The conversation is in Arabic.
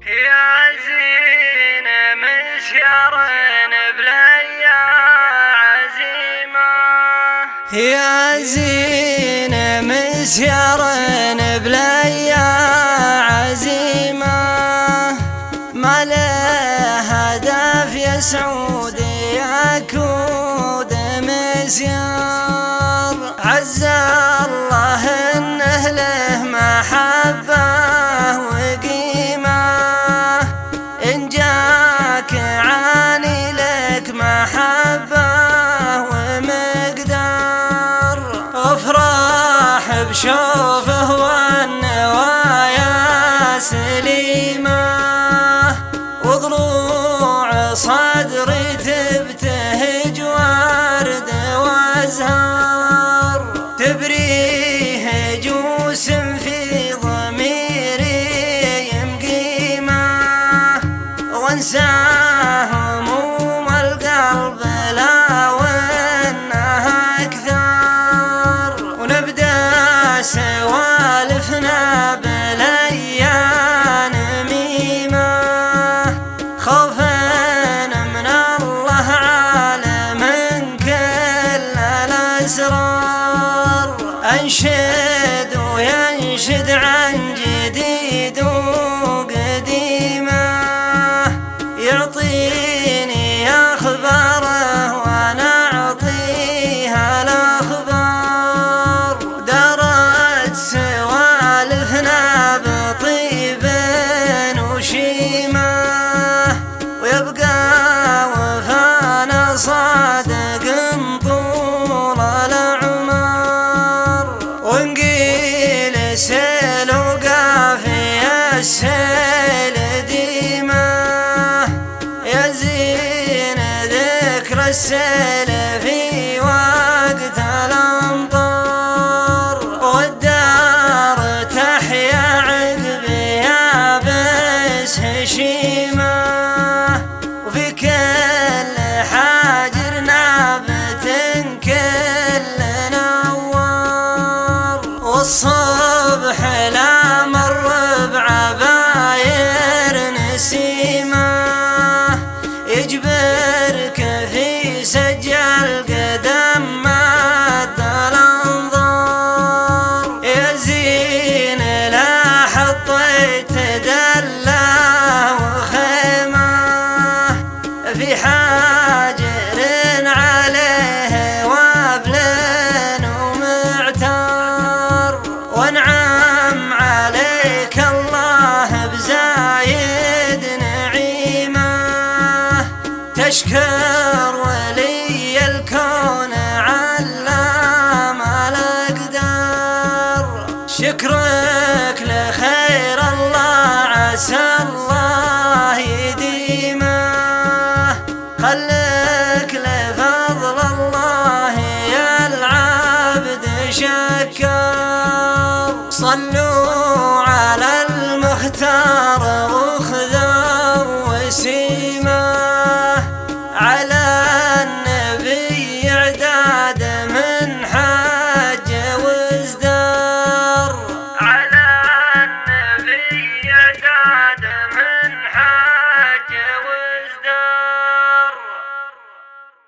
يا زين مسير بليا عزيمة، يا زين مسير بليا عزيمة، ما له هدف يا سعودي يكود مسير، عز الله انه له محبة وقيمة، إن جاك عاني لك محبة ومقدار، افرح بشوفه والنوايا سليمة، وضلوع صدري تبتهج ورد وازهار، تبريه جوس في ضميري مقيمة، وانسى هموم القلب لا وانها اكثر، ونبدا سوالفنا بالايام ميمة، خوفا من الله عالم كل الاسرار، انشد وينشد عن جديد وقديمه، يعطيني اخباره وانا اعطيها الاخبار، دارت سوالفنا بطيب وشيمه، ويبقى وفانا صادق طول العمر، ونقيل سيل وقافي السيل ديمه، يا زين ذكر السيل في وقت الامطار، والدار تحيا عقبها بس هشيمه، وفي كل حاجر نابت كل نوار، والصبح لا مر بعباير نسيمه، يجبرك في سجل قدم مد الانظار، يا زين لا حطيت دله وخيمه، في حاجر عليه وابل ومعتار، وانعم عليك الله بزايد نعيمه، تشكر ولي الكون علام الاقدار، شكرك لخير الله عسى الله يديمه، خلك لفضل الله يا العبد شكر، صلوا